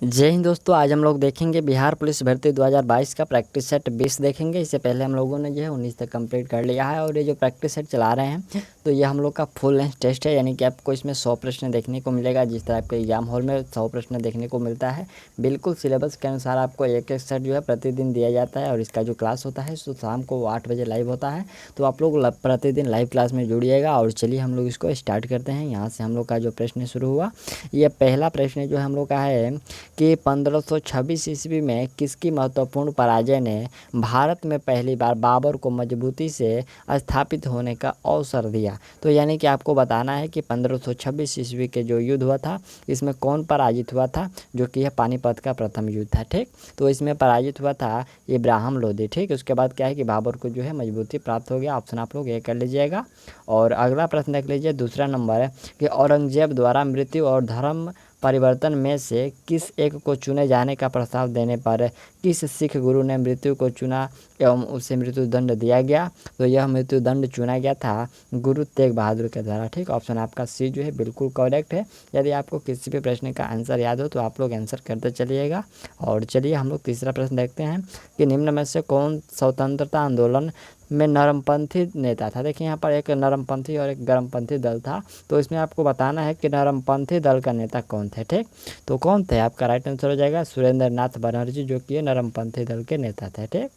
जय हिंद दोस्तों, आज हम लोग देखेंगे बिहार पुलिस भर्ती 2022 का प्रैक्टिस सेट 20 देखेंगे। इससे पहले हम लोगों ने जो है 19 तक कंप्लीट कर लिया है और ये जो प्रैक्टिस सेट चला रहे हैं तो ये हम लोग का फुल लेंथ टेस्ट है, यानी कि आपको इसमें 100 प्रश्न देखने को मिलेगा। जिस तरह आपके एग्जाम हॉल में 100 प्रश्न देखने को मिलता है, बिल्कुल सिलेबस के अनुसार आपको एक एक सेट जो है प्रतिदिन दिया जाता है। और इसका जो क्लास होता है तो शाम को 8 बजे लाइव होता है, तो आप लोग प्रतिदिन लाइव क्लास में जुड़िएगा। और चलिए हम लोग इसको स्टार्ट करते हैं। यहाँ से हम लोग का जो प्रश्न शुरू हुआ, ये पहला प्रश्न जो हम लोग का है कि 1526 ईस्वी में किसकी महत्वपूर्ण पराजय ने भारत में पहली बार बाबर को मजबूती से स्थापित होने का अवसर दिया। तो यानी कि आपको बताना है कि 1526 ईस्वी के जो युद्ध हुआ था इसमें कौन पराजित हुआ था, जो कि यह पानीपत का प्रथम युद्ध था। ठीक, तो इसमें पराजित हुआ था इब्राहिम लोदी। ठीक, उसके बाद क्या है कि बाबर को जो है मजबूती प्राप्त हो गया। ऑप्शन आप लोग ये कर लीजिएगा। और अगला प्रश्न देख लीजिए, दूसरा नंबर है कि औरंगजेब द्वारा मृत्यु और धर्म परिवर्तन में से किस एक को चुने जाने का प्रस्ताव देने पर किस सिख गुरु ने मृत्यु को चुना एवं उसे मृत्यु दंड दिया गया। तो यह मृत्यु दंड चुना गया था गुरु तेग बहादुर के द्वारा। ठीक, ऑप्शन आपका सी जो है बिल्कुल करेक्ट है। यदि आपको किसी भी प्रश्न का आंसर याद हो तो आप लोग आंसर करते चलिएगा। और चलिए हम लोग तीसरा प्रश्न देखते हैं कि निम्न में से कौन स्वतंत्रता आंदोलन में नरमपंथी नेता था। देखिए यहाँ पर एक नरमपंथी और एक गर्मपंथी दल था, तो इसमें आपको बताना है कि नरमपंथी दल का नेता कौन थे। ठीक, तो कौन थे, आपका राइट आंसर हो जाएगा सुरेंद्र नाथ बनर्जी, जो कि नरमपंथी दल के नेता थे। ठीक,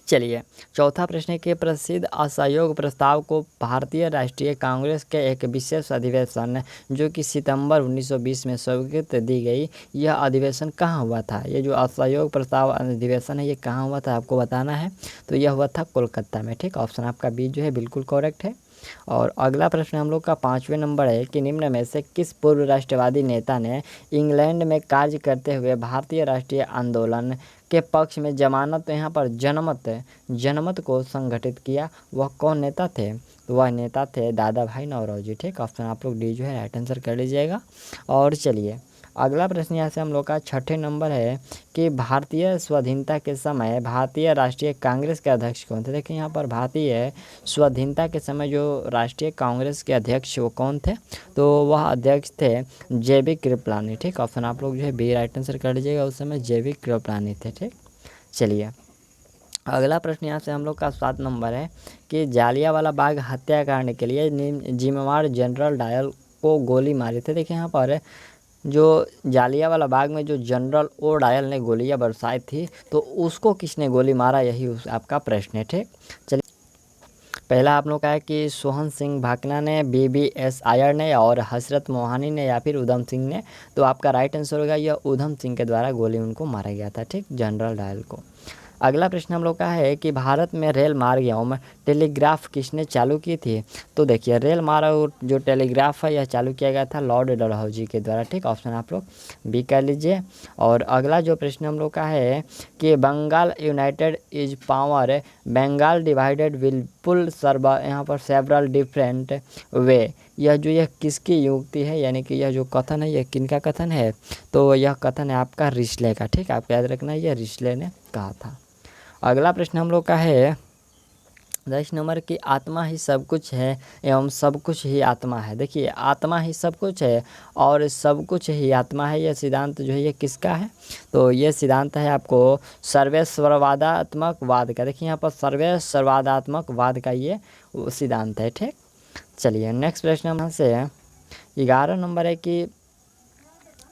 चलिए चौथा प्रश्न के प्रसिद्ध असहयोग प्रस्ताव को भारतीय राष्ट्रीय कांग्रेस के एक विशेष अधिवेशन जो कि सितंबर 1920 में स्वीकृति दी गई, यह अधिवेशन कहाँ हुआ था। ये जो असहयोग प्रस्ताव अधिवेशन है ये कहाँ हुआ था आपको बताना है। तो यह हुआ था कोलकाता में। ठीक, ऑप्शन आपका बी जो है बिल्कुल करेक्ट है। और अगला प्रश्न हम लोग का 5वें नंबर है कि निम्न में से किस पूर्व राष्ट्रवादी नेता ने इंग्लैंड में कार्य करते हुए भारतीय राष्ट्रीय आंदोलन के पक्ष में जमानत यहाँ पर जनमत को संगठित किया, वह कौन नेता थे। तो वह नेता थे दादा भाई नौरोजी। ठीक, ऑप्शन आप लोग डी जो है राइट आंसर कर लीजिएगा। और चलिए अगला प्रश्न यहाँ से हम लोग का 6ठे नंबर है कि भारतीय स्वाधीनता के समय भारतीय राष्ट्रीय कांग्रेस के अध्यक्ष कौन थे। देखिए यहाँ पर भारतीय स्वाधीनता के समय जो राष्ट्रीय कांग्रेस के अध्यक्ष वो कौन थे, तो वह अध्यक्ष थे जेबी कृपलानी। ठीक, ऑप्शन आप लोग जो है बी राइट आंसर कर लीजिएगा, उस समय जेबी कृपलानी थे। ठीक, चलिए अगला प्रश्न यहाँ से हम लोग का 7 नंबर है कि जालियांवाला बाग हत्याकांड के लिए जिम्मेवार जनरल डायल को गोली मारी थे। देखिए यहाँ पर जो जालियांवाला बाग में जो जनरल ओ डायल ने गोलियां बरसाई थी तो उसको किसने गोली मारा, यही आपका प्रश्न है। ठीक, चलिए पहला आप लोग का है कि सोहन सिंह भाकना ने, BBS आयर ने और हसरत मोहानी ने या फिर उधम सिंह ने। तो आपका राइट आंसर होगा यह उधम सिंह के द्वारा गोली उनको मारा गया था। ठीक, जनरल डायल को। अगला प्रश्न हम लोग का है कि भारत में रेल मार्ग एवं टेलीग्राफ किसने चालू की थी। तो देखिए रेल मार्ग जो टेलीग्राफ है यह चालू किया गया था लॉर्ड डलहौजी के द्वारा। ठीक, ऑप्शन आप लोग बी कर लीजिए। और अगला जो प्रश्न हम लोग का है कि Bengal united is power, Bengal divided will pull सर्वा यहाँ पर सेवरल डिफरेंट वे, यह किसकी युक्ति है, यानी कि यह जो कथन है यह किनका कथन है। तो यह कथन है आपका रिश्ले का। ठीक, आपको याद रखना है यह रिश्ले ने कहा था। अगला प्रश्न हम लोग का है 10 नंबर की आत्मा ही सब कुछ है एवं सब कुछ ही आत्मा है। देखिए आत्मा ही सब कुछ है और सब कुछ ही आत्मा है, यह सिद्धांत जो है ये किसका है। तो ये सिद्धांत है आपको सर्वेश्वरवादात्मक वाद का। देखिए यहाँ पर सर्वेश्वरवादात्मक वाद का ये सिद्धांत है। ठीक, चलिए नेक्स्ट प्रश्न हम से 11 नंबर है कि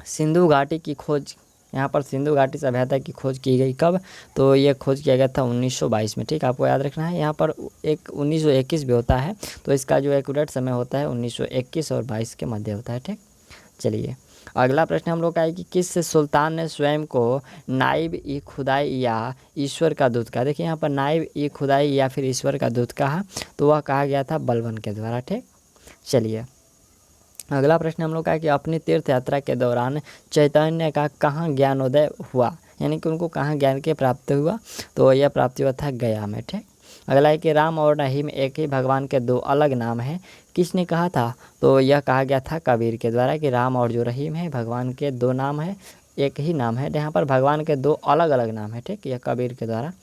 सिंधु घाटी की खोज, यहाँ पर सिंधु घाटी सभ्यता की खोज की गई कब। तो ये खोज किया गया था 1922 में। ठीक, आपको याद रखना है। यहाँ पर एक 1921 भी होता है, तो इसका जो एक्यूरेट समय होता है 1921 और 22 के मध्य होता है। ठीक, चलिए अगला प्रश्न हम लोग का है कि किस सुल्तान ने स्वयं को नाइब ई खुदाई या ईश्वर का दूत कहा। देखिए यहाँ पर नाइब ई खुदाई या फिर ईश्वर का दूत कहा, तो वह कहा गया था बलबन के द्वारा। ठीक, चलिए अगला प्रश्न हम लोग का है कि अपनी तीर्थ यात्रा के दौरान चैतन्य का कहाँ ज्ञानोदय हुआ, यानी कि उनको कहाँ ज्ञान के प्राप्त हुआ। तो यह प्राप्ति हुआ था गया में। ठीक, अगला है कि राम और रहीम एक ही भगवान के दो अलग नाम हैं, किसने कहा था। तो यह कहा गया था कबीर के द्वारा कि राम और जो रहीम है भगवान के दो नाम है, एक ही नाम है, यहाँ पर भगवान के दो अलग अलग नाम है। ठीक, यह कबीर के द्वारा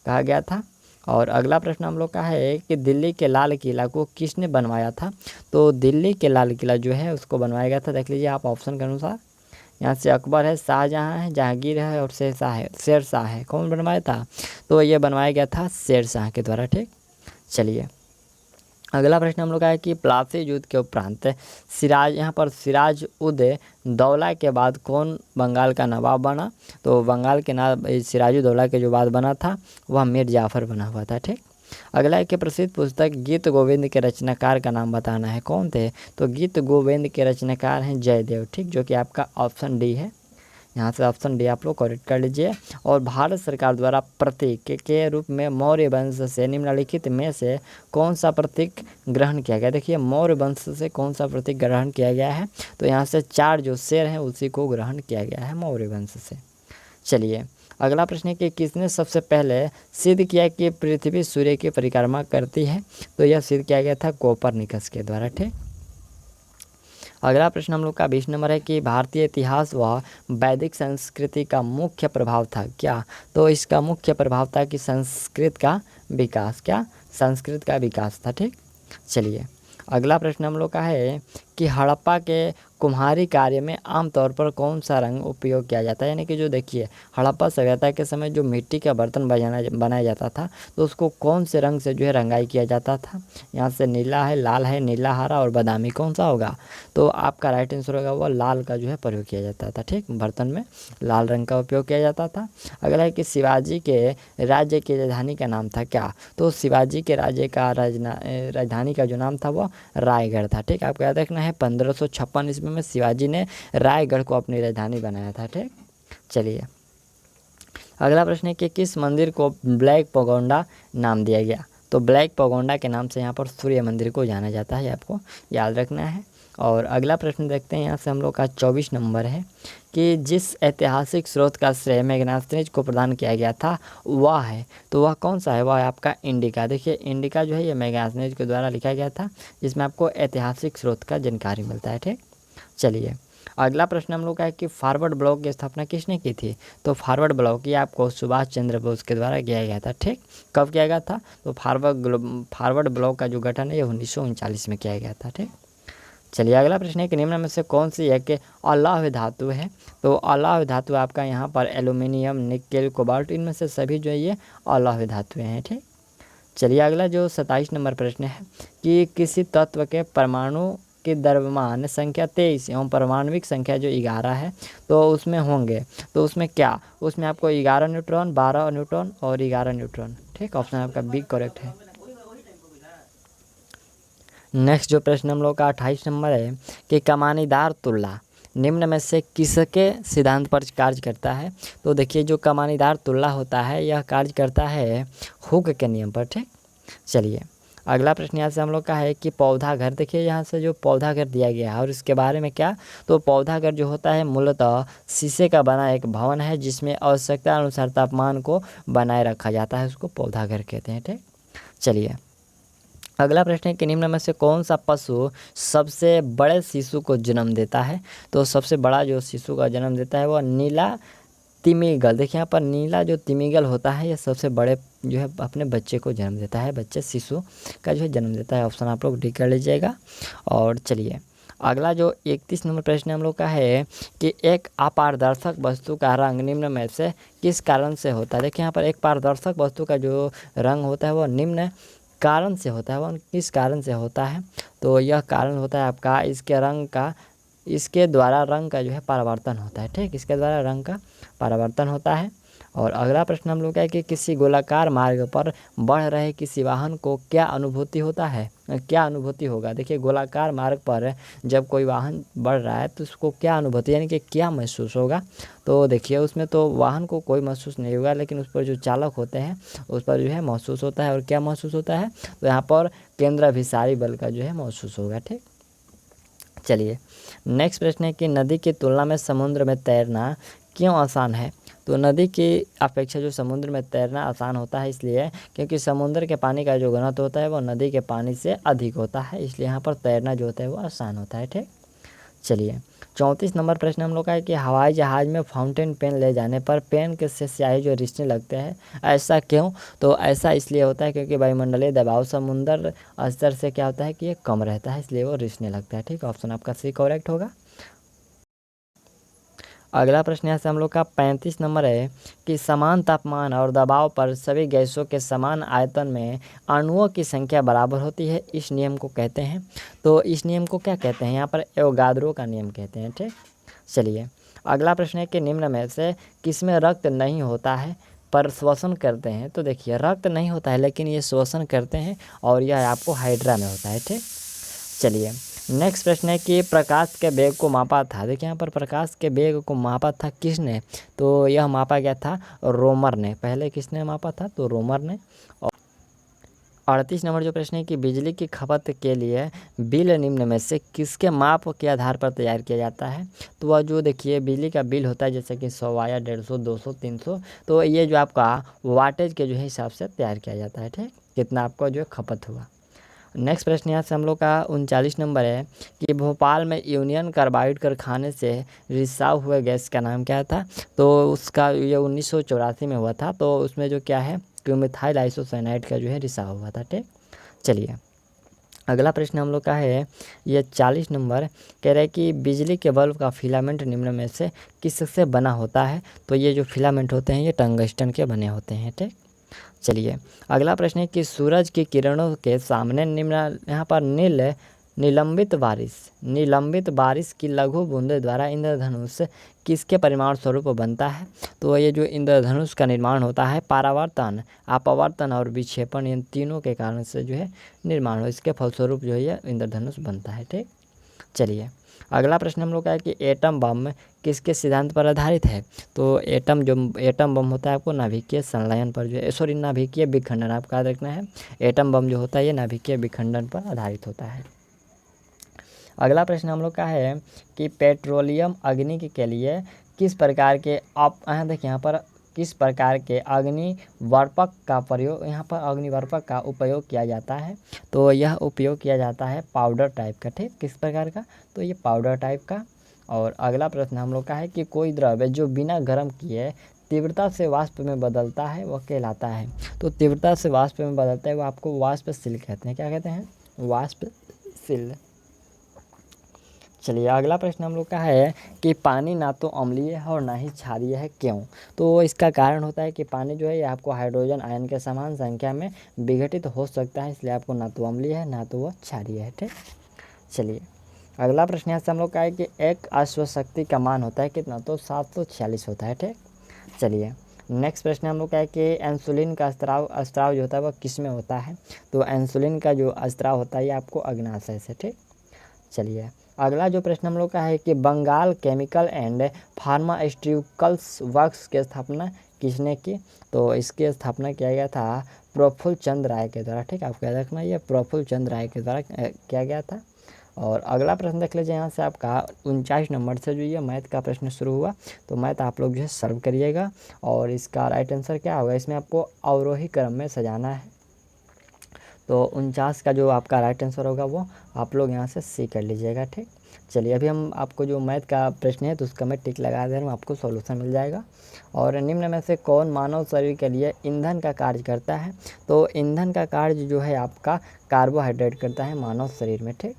कहा गया था। और अगला प्रश्न हम लोग का है कि दिल्ली के लाल किला को किसने बनवाया था। तो दिल्ली के लाल किला जो है उसको बनवाया गया था, देख लीजिए आप ऑप्शन के अनुसार यहाँ से अकबर है, शाहजहाँ है, जहांगीर है और शेरशाह है। कौन बनवाया था? तो ये बनवाया गया था शेरशाह के द्वारा। ठीक, चलिए अगला प्रश्न हम लोग का है कि प्लासी युद्ध के उपरांत सिराज उद दौला के बाद कौन बंगाल का नवाब बना? तो बंगाल के सिराजुद्दौला के जो बाद बना था वह मीर जाफ़र बना हुआ था। ठीक, अगला है कि प्रसिद्ध पुस्तक गीत गोविंद के रचनाकार का नाम बताना है। कौन थे? तो गीत गोविंद के रचनाकार हैं जयदेव। ठीक, जो कि आपका ऑप्शन डी है। यहाँ से ऑप्शन डी आप लोग करेक्ट कर लीजिए। और भारत सरकार द्वारा प्रतीक के रूप में मौर्य वंश से निम्नलिखित में से कौन सा प्रतीक ग्रहण किया गया? देखिए मौर्य वंश से कौन सा प्रतीक ग्रहण किया गया है? तो यहाँ से 4 जो शेर हैं उसी को ग्रहण किया गया है मौर्य वंश से। चलिए अगला प्रश्न है कि किसने सबसे पहले सिद्ध किया कि पृथ्वी सूर्य की परिक्रमा करती है? तो यह सिद्ध किया गया था कोपरनिकस के द्वारा। ठीक, अगला प्रश्न हम लोग का 20 नंबर है कि भारतीय इतिहास व वैदिक संस्कृति का मुख्य प्रभाव था क्या? तो इसका मुख्य प्रभाव था कि संस्कृत का विकास। क्या? संस्कृत का विकास था। ठीक, चलिए अगला प्रश्न हम लोग का है कि हड़प्पा के कुम्हारी कार्य में आमतौर पर कौन सा रंग उपयोग किया जाता है? यानी कि जो देखिए हड़प्पा सभ्यता के समय जो मिट्टी का बर्तन बनाया जाता था तो उसको कौन से रंग से जो है रंगाई किया जाता था? यहाँ से नीला है, लाल है, नीला हरा और बादामी, कौन सा होगा? तो आपका राइट आंसर होगा वो लाल का जो है प्रयोग किया जाता था। ठीक, बर्तन में लाल रंग का उपयोग किया जाता था। अगला है कि शिवाजी के राज्य की राजधानी का नाम था क्या? तो शिवाजी के राज्य का राजधानी का जो नाम था वो रायगढ़ था। ठीक, आपको याद रखना है 1556 ईस्वी में शिवाजी ने रायगढ़ को अपनी राजधानी बनाया था। ठीक, चलिए अगला प्रश्न है कि किस मंदिर को ब्लैक पगोंडा नाम दिया गया? तो ब्लैक पगोंडा के नाम से यहाँ पर सूर्य मंदिर को जाना जाता है, आपको याद रखना है। और अगला प्रश्न देखते हैं, यहाँ से हम लोग का 24 नंबर है कि जिस ऐतिहासिक स्रोत का श्रेय मैग्नास्त्रिज को प्रदान किया गया था वह है, तो वह कौन सा है? वह है आपका इंडिका। देखिए इंडिका जो है ये मैग्नास्त्रिज के द्वारा लिखा गया था, जिसमें आपको ऐतिहासिक स्रोत का जानकारी मिलता है। ठीक, चलिए अगला प्रश्न हम लोग का है कि फॉरवर्ड ब्लॉक की स्थापना किसने की थी? तो फॉरवर्ड ब्लॉक ये आपको सुभाष चंद्र बोस के द्वारा किया गया था। ठीक, कब किया गया था? तो फॉरवर्ड ब्लॉक का जो गठन है ये 1939 में किया गया था। ठीक, चलिए अगला प्रश्न है कि निम्न में से कौन सी एक अलौह धातु है? तो अलौह धातु आपका यहाँ पर एल्यूमिनियम, निकेल, कोबाल्ट, इनमें से सभी जो है ये अलौह धातुएँ हैं। ठीक, चलिए अगला जो 27 नंबर प्रश्न है कि किसी तत्व के परमाणु की द्रव्यमान संख्या 23 एवं परमाणविक संख्या जो 11 है तो उसमें होंगे, तो उसमें क्या? उसमें आपको 11 न्यूट्रॉन, 12 न्यूट्रॉन और 11 न्यूट्रॉन। ठीक, ऑप्शन आपका बी करेक्ट है। नेक्स्ट जो प्रश्न हम लोग का 28 नंबर है कि कमानीदार तुल्ला निम्न में से किसके सिद्धांत पर कार्य करता है? तो देखिए जो कमानीदार तुल्ला होता है यह कार्य करता है हुक के नियम पर। ठीक, चलिए अगला प्रश्न यहाँ से हम लोग का है कि पौधा घर। देखिए यहाँ से जो पौधा घर दिया गया है और इसके बारे में क्या? तो पौधा घर जो होता है मूलतः शीशे का बना एक भवन है जिसमें आवश्यकता अनुसार तापमान को बनाए रखा जाता है, उसको पौधा घर कहते हैं। ठीक, चलिए अगला प्रश्न है कि निम्न में से कौन सा पशु सबसे बड़े शिशु को जन्म देता है? तो सबसे बड़ा जो शिशु का जन्म देता है वह नीला तिमिंगल। देखिए यहाँ पर नीला जो तिमिंगल होता है ये सबसे बड़े जो है अपने बच्चे को जन्म देता है, बच्चे शिशु का जो है जन्म देता है। ऑप्शन आप लोग डी कर लीजिएगा। और चलिए अगला जो 31 नंबर प्रश्न हम लोग का है कि एक अपारदर्शक वस्तु का रंग निम्न में से किस कारण से होता है? देखिए यहाँ पर एक पारदर्शक वस्तु का जो रंग होता है वह निम्न कारण से होता है। वह किस कारण से होता है? तो यह कारण होता है आपका इसके द्वारा रंग का जो है परावर्तन होता है। ठीक, इसके द्वारा रंग का परावर्तन होता है। और अगला प्रश्न हम लोग का है कि किसी गोलाकार मार्ग पर बढ़ रहे किसी वाहन को क्या अनुभूति होता है, क्या अनुभूति होगा? देखिए गोलाकार मार्ग पर जब कोई वाहन बढ़ रहा है तो उसको क्या अनुभूति यानी कि क्या महसूस होगा? तो देखिए उसमें तो वाहन को कोई महसूस नहीं होगा, लेकिन उस पर जो चालक होते हैं उस पर जो है महसूस होता है। और क्या महसूस होता है? तो यहाँ पर केंद्राभिसारी बल का जो है महसूस होगा। ठीक, चलिए नेक्स्ट प्रश्न है कि नदी की तुलना में समुद्र में तैरना क्यों आसान है? तो नदी की अपेक्षा जो समुद्र में तैरना आसान होता है इसलिए क्योंकि समुद्र के पानी का जो घनत्व होता है वो नदी के पानी से अधिक होता है, इसलिए यहाँ पर तैरना जो होता है वो आसान होता है। ठीक, चलिए 34 नंबर प्रश्न हम लोग का है कि हवाई जहाज़ में फाउंटेन पेन ले जाने पर पेन के से स्याही जो रिसने लगते हैं, ऐसा क्यों? तो ऐसा इसलिए होता है क्योंकि वायुमंडलीय दबाव समुद्र स्तर से क्या होता है कि ये कम रहता है, इसलिए वो रिसने लगता है। ठीक, ऑप्शन आपका सी करेक्ट होगा। अगला प्रश्न यहाँ से हम लोग का 35 नंबर है कि समान तापमान और दबाव पर सभी गैसों के समान आयतन में अणुओं की संख्या बराबर होती है, इस नियम को कहते हैं। तो इस नियम को क्या कहते हैं, यहाँ पर एवोगाद्रो का नियम कहते हैं। ठीक, चलिए अगला प्रश्न है कि निम्न में से किसमें रक्त नहीं होता है पर श्वसन करते हैं। तो देखिए रक्त नहीं होता है लेकिन ये श्वसन करते हैं और यह आपको हाइड्रा में होता है। ठीक, चलिए नेक्स्ट प्रश्न है कि प्रकाश के वेग को मापा था। देखिए यहाँ पर प्रकाश के वेग को मापा था किसने, तो यह मापा गया था रोमर ने। पहले किसने मापा था, तो रोमर ने। और 38 नंबर जो प्रश्न है कि बिजली की खपत के लिए बिल निम्न में से किसके माप के आधार पर तैयार किया जाता है। तो वह जो देखिए बिजली का बिल होता है जैसे कि 100 आया, 150, 200, 300, तो ये जो आपका वाटेज के जो है हिसाब से तैयार किया जाता है। ठीक, कितना आपका जो है खपत हुआ। नेक्स्ट प्रश्न यहाँ से हम लोग का 39 नंबर है कि भोपाल में यूनियन कार्बाइड कारखाने से रिसाव हुए गैस का नाम क्या था। तो उसका ये 1984 में हुआ था। तो उसमें जो क्या है कि मिथाइल आइसोसाइनाइड का जो है रिसाव हुआ था। ठीक, चलिए अगला प्रश्न हम लोग का है ये 40 नंबर, कह रहे हैं कि बिजली के बल्ब का फिलामेंट निम्न में से किससे बना होता है। तो ये जो फिलामेंट होते हैं ये टंगस्टन के बने होते हैं। ठीक, चलिए अगला प्रश्न है कि सूरज की किरणों के सामने निम्न यहाँ पर निलंबित बारिश की लघु बूंदे द्वारा इंद्रधनुष किसके परिमाण स्वरूप बनता है। तो ये जो इंद्रधनुष का निर्माण होता है परावर्तन, अपवर्तन और विक्षेपण, इन तीनों के कारण से जो है निर्माण हो, इसके फलस्वरूप जो है ये इंद्रधनुष बनता है। ठीक, चलिए अगला प्रश्न हम लोग का है कि एटम बम किसके सिद्धांत पर आधारित है। तो एटम बम होता है आपको नाभिकीय संलयन पर जो है नाभिकीय विखंडन, आपको याद रखना है। एटम बम जो होता है ये नाभिकीय विखंडन पर आधारित होता है। अगला प्रश्न हम लोग का है कि पेट्रोलियम अग्नि के लिए किस प्रकार के आप देखिए यहाँ पर किस प्रकार के अग्निवर्पक का प्रयोग, यहाँ पर अग्निवर्पक का उपयोग किया जाता है। तो यह उपयोग किया जाता है पाउडर टाइप का। ठीक, किस प्रकार का, तो ये पाउडर टाइप का। और अगला प्रश्न हम लोग का है कि कोई द्रव्य जो बिना गर्म किए तीव्रता से वाष्प में बदलता है वह कहलाता है। तो तीव्रता से वाष्प में बदलता है वो आपको वाष्पशील कहते हैं। क्या कहते हैं, वाष्पशील। चलिए अगला प्रश्न हम लोग का है कि पानी ना तो अम्लीय है और ना ही क्षारीय है, क्यों। तो इसका कारण होता है कि पानी जो है ये आपको हाइड्रोजन आयन के समान संख्या में विघटित हो सकता है, इसलिए आपको ना तो अम्लीय है ना तो वह क्षारीय है। ठीक, चलिए अगला प्रश्न यहाँ से हम लोग का है कि एक अश्वशक्ति का मान होता है कितना, तो 746 होता है। ठीक, चलिए नेक्स्ट प्रश्न हम लोग का है कि इंसुलिन का स्त्राव जो होता है वह किस में होता है। तो इंसुलिन का जो स्त्राव होता है ये आपको अग्नाशय से। ठीक, चलिए अगला जो प्रश्न हम लोग का है कि Bengal chemical and pharmaceuticals works की स्थापना किसने की। तो इसकी स्थापना किया गया था प्रफुल्ल चंद्र राय के द्वारा। ठीक, आपको याद रखना ये प्रफुल्ल चंद्र राय के द्वारा किया गया था। और अगला प्रश्न देख लीजिए यहाँ से आपका 49 नंबर से जो ये मैथ का प्रश्न शुरू हुआ। तो मैथ आप लोग जो है सॉल्व करिएगा और इसका राइट आंसर क्या होगा, इसमें आपको अवरोही क्रम में सजाना है। तो 49 का जो आपका राइट आंसर होगा वो आप लोग यहाँ से सी कर लीजिएगा। ठीक, चलिए अभी हम आपको जो मैथ का प्रश्न है तो उसका मैं टिक लगा दे रहा हूँ, आपको सॉल्यूशन मिल जाएगा। और निम्न में से कौन मानव शरीर के लिए ईंधन का कार्य करता है। तो ईंधन का कार्य जो है आपका कार्बोहाइड्रेट करता है मानव शरीर में। ठीक,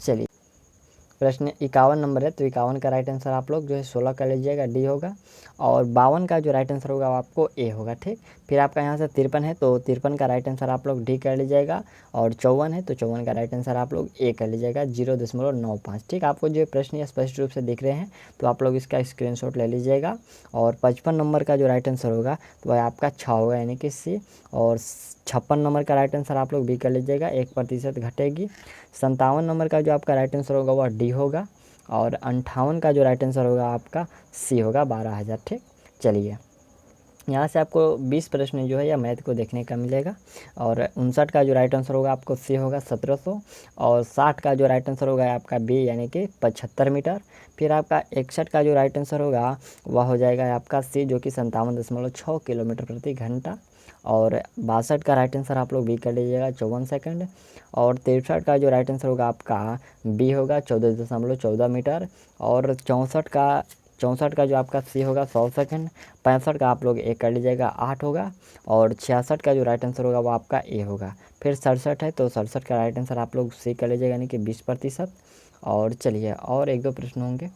चलिए प्रश्न 51 नंबर है। तो 51 का राइट आंसर आप लोग जो है 16 कर लीजिएगा, डी होगा। और 52 का जो राइट आंसर होगा वो आपको ए होगा। ठीक, फिर आपका यहाँ से 53 है तो 53 का राइट आंसर आप लोग डी कर लीजिएगा। और 54 है तो 54 का राइट आंसर आप लोग ए कर लीजिएगा, 0.95। ठीक, आपको जो प्रश्न स्पष्ट रूप से दिख रहे हैं तो आप लोग इसका स्क्रीनशॉट ले लीजिएगा। और 55 नंबर का जो राइट आंसर होगा तो वह आपका 6 होगा यानी कि सी। और 56 नंबर का राइट आंसर आप लोग बी कर लीजिएगा, 1% घटेगी। 57 नंबर का जो आपका राइट आंसर होगा वह डी होगा। और 58 का जो राइट आंसर होगा आपका सी होगा, 12,000। ठीक, चलिए यहाँ से आपको 20 प्रश्न जो है या मैथ को देखने का मिलेगा। और 59 का जो राइट आंसर होगा आपको सी होगा, 1700। और 60 का जो राइट आंसर होगा आपका बी यानी कि 75 मीटर। फिर आपका 61 का जो राइट आंसर होगा वह हो जाएगा आपका सी जो कि 57.6 किलोमीटर प्रति घंटा। और 62 का राइट आंसर आप लोग बी कर लीजिएगा, 54 सेकंड। और 63 का जो राइट आंसर होगा आपका बी होगा, 14.14 मीटर। और 64 का जो आपका सी होगा 100 सेकंड। 65 का आप लोग ए कर लीजिएगा, 8 होगा। और 66 का जो राइट आंसर होगा वो आपका ए होगा। फिर 67 है तो 67 का राइट आंसर आप लोग सी कर लीजिएगा यानी कि 20%। और चलिए और एक दो प्रश्न होंगे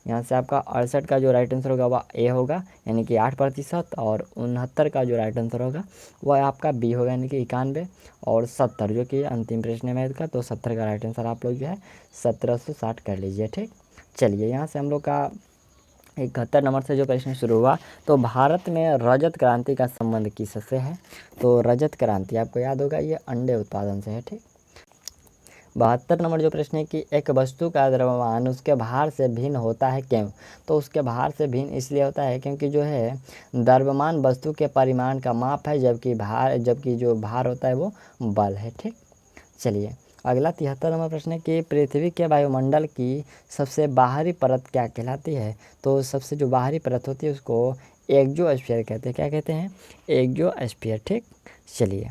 यहाँ से आपका 68 का जो राइट आंसर होगा वह ए होगा यानी कि 8%, और 69 का जो राइट आंसर होगा वह आपका बी होगा यानी कि 91, और 70 जो कि अंतिम प्रश्न है मैथ का, तो 70 का राइट आंसर आप लोग जो है 1760 कर लीजिए। ठीक, चलिए यहाँ से हम लोग का 71 नंबर से जो प्रश्न शुरू हुआ, तो भारत में रजत क्रांति का संबंध किससे है? तो रजत क्रांति आपको याद होगा ये अंडे उत्पादन से है। ठीक, 72 नंबर जो प्रश्न है कि एक वस्तु का द्रव्यमान उसके भार से भिन्न होता है क्यों? तो उसके भार से भिन्न इसलिए होता है क्योंकि जो है द्रव्यमान वस्तु के परिमाण का माप है, जबकि जो भार होता है वो बल है। ठीक, चलिए अगला 73 नंबर प्रश्न है कि पृथ्वी के वायुमंडल की सबसे बाहरी परत क्या कहलाती है? तो सबसे जो बाहरी परत होती है उसको एक्सोस्फीयर कहते हैं। क्या कहते हैं? एक्सोस्फीयर। ठीक, चलिए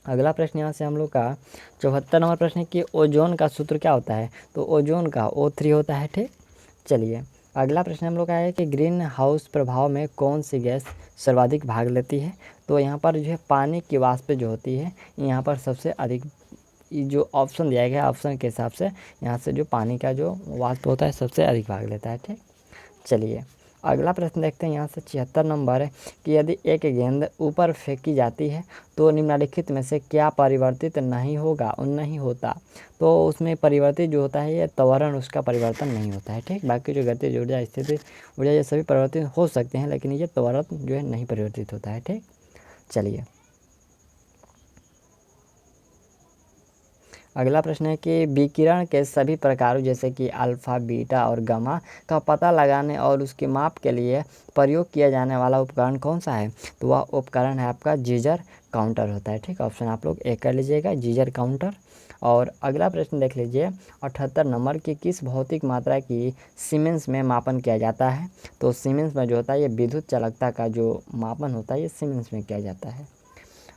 अगला प्रश्न यहाँ से हम लोग का 74 नंबर प्रश्न है कि ओजोन का सूत्र क्या होता है? तो ओजोन का O3 होता है। ठीक, चलिए अगला प्रश्न हम लोग का है कि ग्रीन हाउस प्रभाव में कौन सी गैस सर्वाधिक भाग लेती है? तो यहाँ पर जो है पानी की वाष्प जो होती है यहाँ पर सबसे अधिक, जो ऑप्शन दिया गया है ऑप्शन के हिसाब से यहाँ से जो पानी का जो वाष्प होता है सबसे अधिक भाग लेता है। ठीक, चलिए अगला प्रश्न देखते हैं यहाँ से 76 नंबर है कि यदि एक गेंद ऊपर फेंकी जाती है तो निम्नलिखित में से क्या परिवर्तित नहीं होता? तो उसमें परिवर्तित जो होता है ये त्वरण, उसका परिवर्तन नहीं होता है। ठीक, बाकी जो गतिज ऊर्जा, स्थिति ऊर्जा ये सभी परिवर्तित हो सकते हैं, लेकिन ये त्वरण जो है नहीं परिवर्तित होता है। ठीक, चलिए अगला प्रश्न है कि विकिरण के सभी प्रकारों जैसे कि अल्फा, बीटा और गामा का पता लगाने और उसके माप के लिए प्रयोग किया जाने वाला उपकरण कौन सा है? तो वह उपकरण है आपका जीजर काउंटर होता है। ठीक, ऑप्शन आप लोग ए कर लीजिएगा, जीजर काउंटर। और अगला प्रश्न देख लीजिए 78 नंबर की किस भौतिक मात्रा की सीमेंस में मापन किया जाता है? तो सीमेंस में जो होता है ये विद्युत चालकता का जो मापन होता है ये सीमेंस में किया जाता है।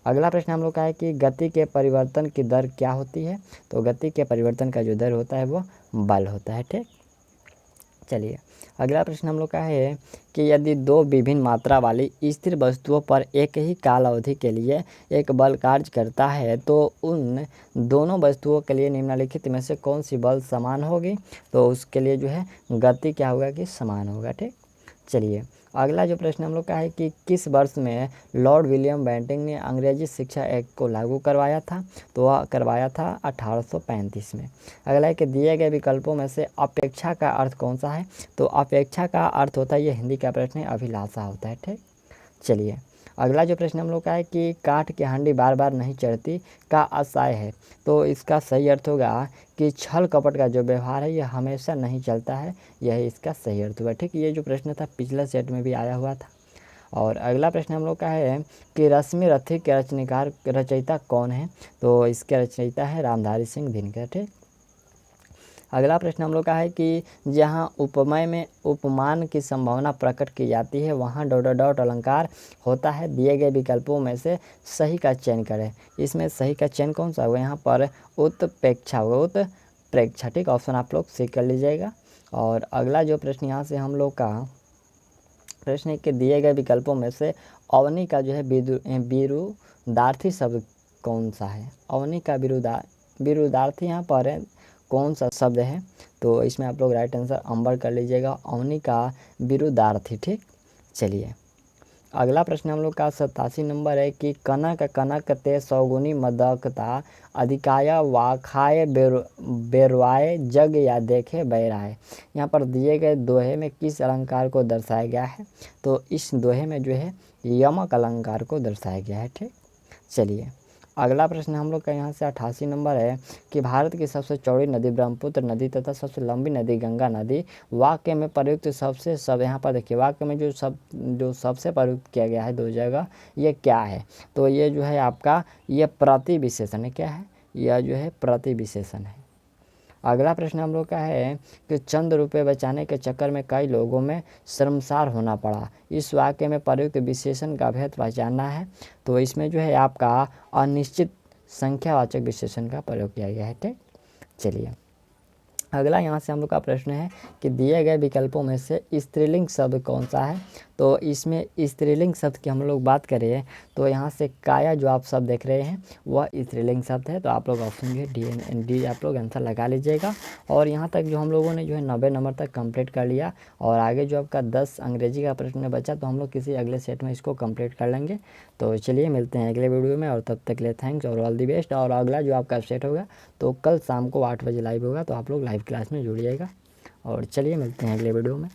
अगला प्रश्न हम लोग का है कि गति के परिवर्तन की दर क्या होती है? तो गति के परिवर्तन का जो दर होता है वो बल होता है। ठीक, चलिए अगला प्रश्न हम लोग का है कि यदि दो विभिन्न मात्रा वाली स्थिर वस्तुओं पर एक ही काल अवधि के लिए एक बल कार्य करता है तो उन दोनों वस्तुओं के लिए निम्नलिखित में से कौन सी बल समान होगी? तो उसके लिए जो है गति क्या होगा कि समान होगा। ठीक, चलिए अगला जो प्रश्न हम लोग का है कि किस वर्ष में लॉर्ड विलियम बेंटिंक ने अंग्रेजी शिक्षा एक्ट को लागू करवाया था? तो वह करवाया था 1835 में। अगला है कि दिए गए विकल्पों में से अपेक्षा का अर्थ कौन सा है? तो अपेक्षा का अर्थ होता है, ये हिंदी का प्रश्न है, अभिलाषा होता है। ठीक, चलिए अगला जो प्रश्न हम लोग का है कि काठ की हांडी बार बार नहीं चढ़ती का आशय है? तो इसका सही अर्थ होगा कि छल कपट का जो व्यवहार है ये हमेशा नहीं चलता है, यही इसका सही अर्थ हुआ। ठीक, ये जो प्रश्न था पिछले सेट में भी आया हुआ था। और अगला प्रश्न हम लोग का है कि रश्मि रथी के रचयिता कौन है? तो इसके रचयिता है रामधारी सिंह दिनकर। ठीक, अगला प्रश्न हम लोग का है कि जहाँ उपमेय में उपमान की संभावना प्रकट की जाती है वहाँ ... अलंकार होता है। दिए गए विकल्पों में से सही का चयन करें। इसमें सही का चयन कौन सा होगा? यहाँ पर उत्प्रेक्षा होगा, उत्प्रेक्षा। ठीक, ऑप्शन आप लोग सी कर लीजिएगा। और अगला जो प्रश्न यहाँ से हम लोग का प्रश्न है कि दिए गए विकल्पों में से अवनी का जो है विरुद्धार्थी शब्द कौन सा है? अवनी का विरुद्धार्थी यहाँ पर कौन सा शब्द है? तो इसमें आप लोग राइट आंसर अंबर कर लीजिएगा, अवनी का विरुद्धार्थी। ठीक, चलिए अगला प्रश्न हम लोग का 87 नंबर है कि कनक ते सौगुनी मदकता अधिकाय वाखाए बेरवाए जग या देखे बैराए। यहाँ पर दिए गए दोहे में किस अलंकार को दर्शाया गया है? तो इस दोहे में जो है यमक अलंकार को दर्शाया गया है। ठीक, चलिए अगला प्रश्न हम लोग का यहाँ से 88 नंबर है कि भारत की सबसे चौड़ी नदी ब्रह्मपुत्र नदी तथा सबसे लंबी नदी गंगा नदी वाक्य में प्रयुक्त सबसे यहाँ पर देखिए वाक्य में जो सबसे प्रयुक्त किया गया है दो जगह, ये क्या है? तो ये जो है आपका ये प्रतिविशेषण है। क्या है? यह जो है प्रतिविशेषण है। अगला प्रश्न हम लोग का है कि चंद रुपये बचाने के चक्कर में कई लोगों में शर्मसार होना पड़ा, इस वाक्य में प्रयुक्त विशेषण का भेद पहचानना है। तो इसमें जो है आपका अनिश्चित संख्यावाचक विशेषण का प्रयोग किया गया है। ठीक, चलिए अगला यहाँ से हम लोग का प्रश्न है कि दिए गए विकल्पों में से स्त्रीलिंग शब्द कौन सा है। तो इसमें स्त्रीलिंग शब्द की हम लोग बात करें तो यहाँ से काया जो आप शब्द देख रहे हैं वह स्त्रीलिंग शब्द है। तो आप लोग ऑप्शन जो है डी आप लोग आंसर लगा लीजिएगा। और यहाँ तक जो हम लोगों ने जो है 90 नंबर तक कंप्लीट कर लिया और आगे जो आपका 10 अंग्रेजी का प्रश्न बचा तो हम लोग किसी अगले सेट में इसको कंप्लीट कर लेंगे। तो चलिए मिलते हैं अगले वीडियो में और तब तक के लिए थैंक्स और ऑल दी बेस्ट। और अगला जो आपका सेट होगा तो कल शाम को 8 बजे लाइव होगा, तो आप लोग लाइव क्लास में जुड़िएगा। और चलिए मिलते हैं अगले वीडियो में।